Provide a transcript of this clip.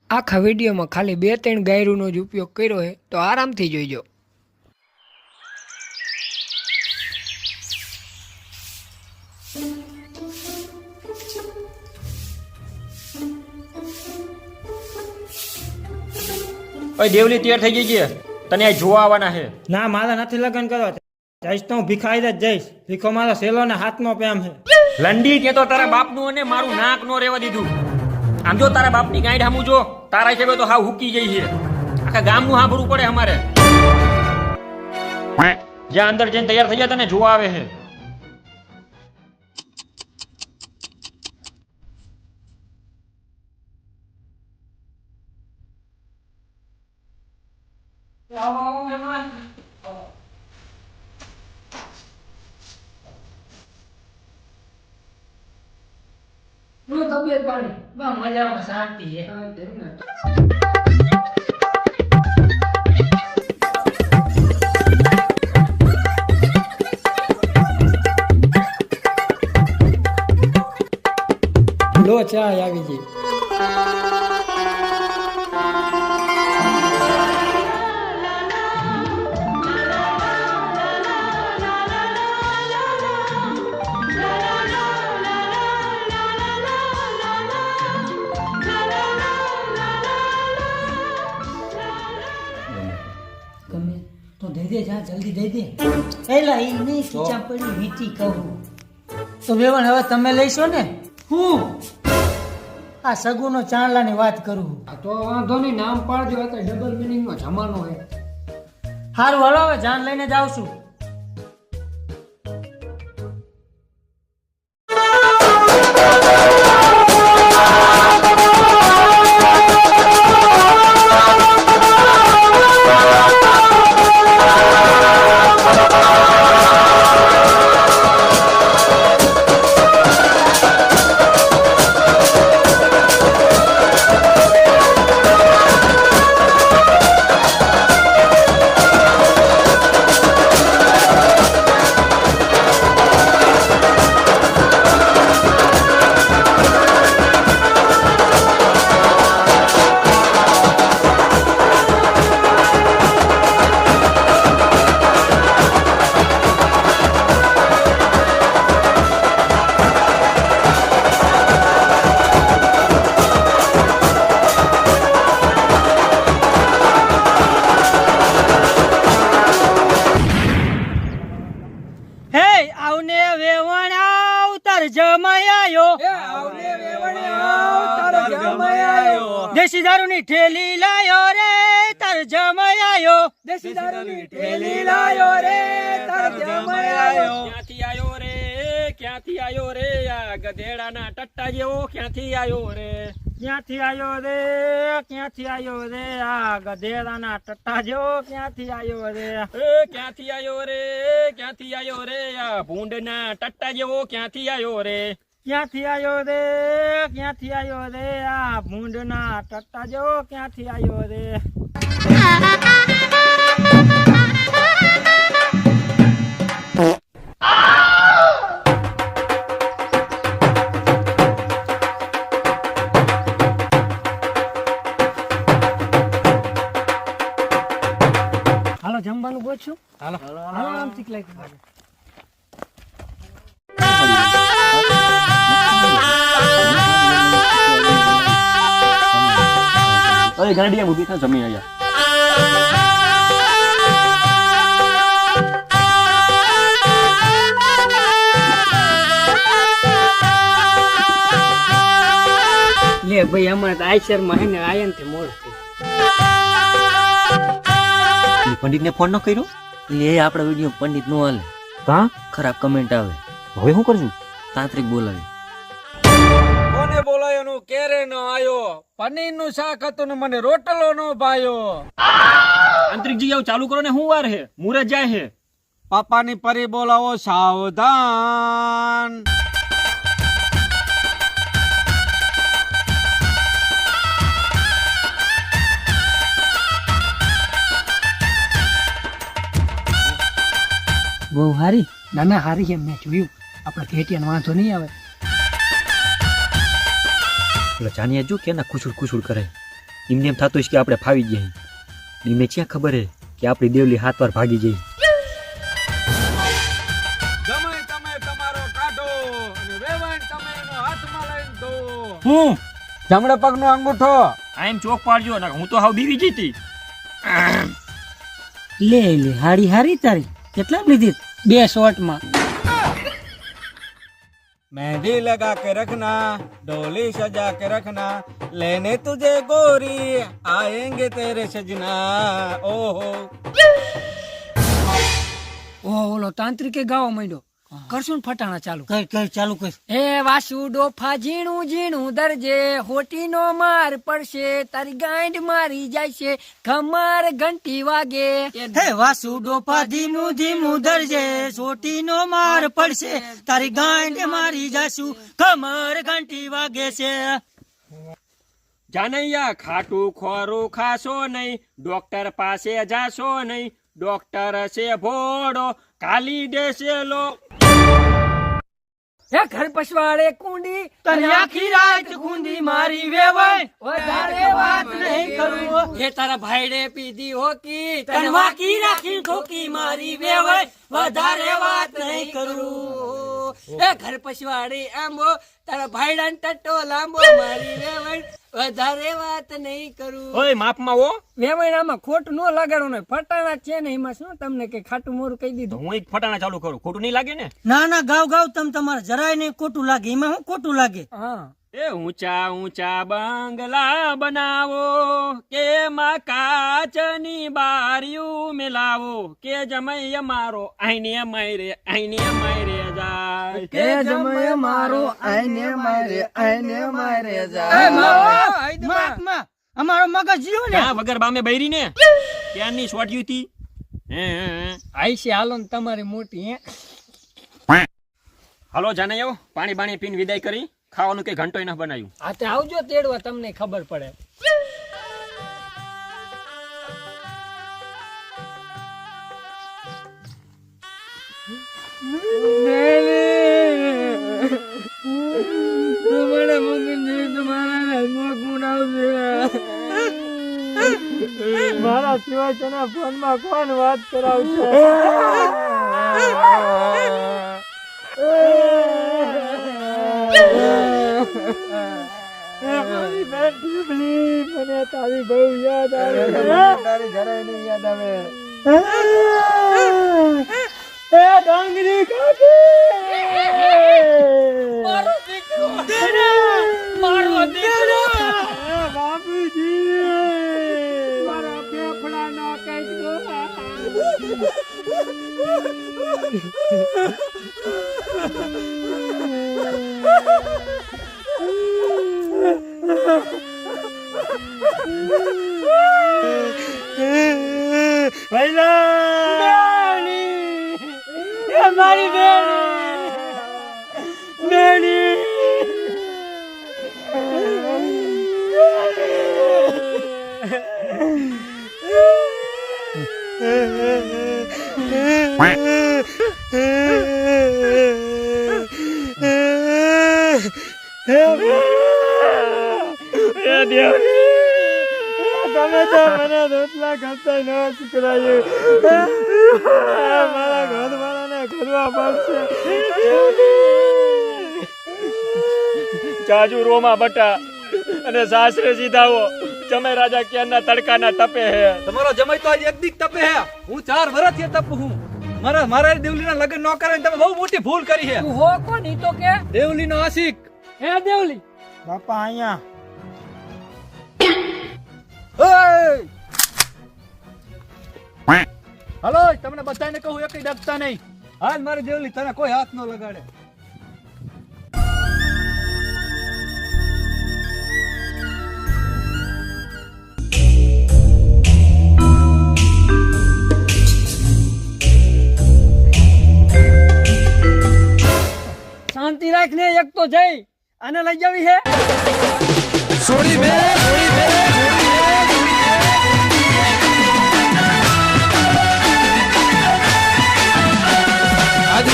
આખા વિડીયોમાં ખાલી 2-3 ગાયરુંનો જ ઉપયોગ કર્યો છે, તો આરામથી જોઈજો. ઓય દેવલી તૈયાર થઈ ગઈ છે, તને આ જોવા આવવાના છે. ના, મારા નથી લગ્ન કરવા. જઈશ તો હું ભીખાઈ જ જઈશ. ભીખો મારો સેલો ને હાથનો પ્રેમ છે. લંડી તે તો તારા બાપનું અને મારું નાક નો રેવા દીધું. આમ જો તારા બાપની ગાંઠ હામું જો, તારા હિસાબે તો હાવ હુકી જઈ છે. આખા ગામનું સાંભળવું પડે અમારે. જ્યાં અંદર જઈને તૈયાર થઈ જાય તને જોવા આવે છે. તબિયત પાણી મજામાં, શાંતિ છે. લો ચા આવી ગઈ. ગમે તો દઈ દે, જા જલ્દી દઈ દે. એલા એ નહીં ખીચા પડી વીટી કહું તો વેવણ હવે તમે લઈશો ને? હું આ સગુનો ચાંદલાની વાત કરું. તો વાંધો નહીં, નામ પાડજો. તો ડબલ મિનિંગનો જમાનો છે. હારું હલો, હવે જાન લઈને જ આવશું. દેશી દારૂની ઠેલી લાયો રે તાર જમાયો. દેશી દારૂની ઠેલી લાયો રે તાર જમાયો. ક્યાંથી આયો રે, ક્યાંથી આયો રે, આ ગધેડાના ટટ્ટા જેવો ક્યાંથી આયો રે. ક્યાંથી આવ્યો રે, ક્યાંથી આવ્યો રે, આ ગધેડાના ટટ્ટા જેવો ક્યાંથી આવ્યો રે. ક્યાંથી આયો રે, ક્યાંથી આયો રે, આ ભૂંડના ટટ્ટા જેવો ક્યાંથી આયો રે. ક્યાંથી આવ્યો રે, ક્યાંથી આવ્યો રે, આ ભૂંડના ટટ્ટા જેવો ક્યાંથી આવ્યો રે. હાલો જમવાનું ગોઠશું. હાલો આરામથી લાગી. અરે ગાડીયા ઊભી થા, જમી આયા. લે ભાઈ, અમારે તો આયસર માં હે ને આયન થી મોડ થઈ. પંડિત ને ફોન ન કર્યો એ આપણા વિડીયો પંડિત નો હાલે. કા ખરાબ કમેન્ટ આવે. હવે શું કરશું? તાંત્રિક બોલાવે. કોને બોલાયો નું કેરે ન આયો. પનીર નું શાક હતું ને મને રોટલો નો ભાયો. આંતરિકજી આવું ચાલુ કરો ને, શું વાર હે? મુરત જાય હે. પાપાની પરી બોલાવો સાવધાન. બહુ હારી. ના હારી છે, મેં જોયું. આપણે ઘેટિયાનો વાંધો નહીં આવે. એટલે જાનિયા જો કે ના ખુશુડ ખુશુડ કરે. એમને એમ થતું હશે કે આપણે ફાવી ગયા એમને ક્યાં ખબર હે કે આપણી દેવલી હાથ વાર ભાગી જઈ. જમાઈ તમે તમારો કાઢો અને વેવાણ તમે એનો હાથમાં લઈને દો. હું જમણા પગનો અંગૂઠો. આમ ચોક પાડજો ને હું તો હાવ બીવી જીતી. લે લે હારી હારી તારી કેટલા લીધી 2 શોર્ટમાં. मेहंदी लगा के रखना, डोली सजा के रखना, लेने तुझे गोरी आएंगे तेरे सजना. ओहो ઓહો ઓલો તાંત્રિકે ગાવા માંડ્યો. કરશું ને ફટાણા ચાલુ. કર ચાલુ કર. હે વાસુ ડોફા ઝીણું ઝીણું દરજે, હોટીનો માર પડશે, તારી ગાંઠ મારી જાય છે, ખમાર ઘંટી વાગે. હે વાસુ ડોફા ધીમું ધીમું ધરજે, સોટીનો માર પડશે, તારી ગાંઠ મારી જાશું, કમર ઘંટી વાગે છે. જાનૈયા ખાટું ખોરું ખાશો નહીં, ડોક્ટર પાસે જાશો નહીં, ડોક્ટર છે ભોળો કાલી દેશે લો. હે ઘર પછવાડે કુંડી, તને આખી રાત ગુંદી મારી વેવાય, વધારે વાત નહીં કરું. હે તારા ભાઈડે પીધી હોકી, તને વાકી રાખી ઠોકી મારી વેવાય, વધારે વાત નહીં કરું. હે ઘર પછવાડે આંબો, તારા ભાઈડા ટટ્ટો લાંબો, મારી વેવાય વધારે વાત નહીં કરું. ઓય માપમાં હો. વેવાયણામાં ખોટ નો લગાડો ને, ફટાણા છે ને એમાં શું તમને કે ખાટું મોરું કહી તો દીધું. હું એક ફટાણા ચાલુ કરું, ખોટું નહીં લાગે ને? ના ના ગાવ ગાવ તમ તમારે જરાય નહીં ખોટું લાગે. એમાં શું ખોટું લાગે? હા એ ઊંચા ઊંચા બંગલા બનાવો, કે માં કાચની બારીયું મેલાવો, કે જમૈયા મારો આઈને મારે જાય, કે જમય મારો આઈને મારે એ માં, અમારો મગજ જીવ ને. ક્યાં વગર બામે બૈરી ને ક્યાંની સોટ્યું હતી. આઈશે હાલો ને તમારી મોટી. હે હાલો જાનૈયો, પાણી બાણી પીને વિદાય કરી. ખાવાનું કે ઘંટો ન બનાવ્યું. આ તે આવજો તેડવા, તમને ખબર પડે. મારા સિવાય તેના ફોનમાં કોણ વાત કરાવશે? મને તારી બહુ યાદ આવે. તારી જરાય નહીં યાદ આવે. એ ડાંગરી કાકી, મારો દીકરો, મારો દીકરો, બાપુજી, મારા ફેફડા નો મારી બેની તમે તો મને રોટલા ખાતા ન શીખવાયું. મારા ઘરવાળાને કરવા પડશે. જાજુ રોમા બટા અને સાસરે સીધાવો. જમે રાજા ક્યારના તડકાના તપે હે. તમારો જમાઈ તો આજ એક દીક તપે હે. હું 4 વર્ષથી તપું હું. મારા દેવલીના લગ્ન ન કરે તમે બહુ મોટી ભૂલ કરી હે. તું હો કોણ? ઈ તો કે દેવલીનો આશિક. હે દેવલી બાપા અહીંયા હલો, તમને બધાને કહું એકઈ ડરતા નહીં. હાલ મારી દેવલી, તને કોઈ હાથ ન લગાડે. શાંતિ રાખ ને. એક તો જઈ આને લઈ જવી હે. છોડી બે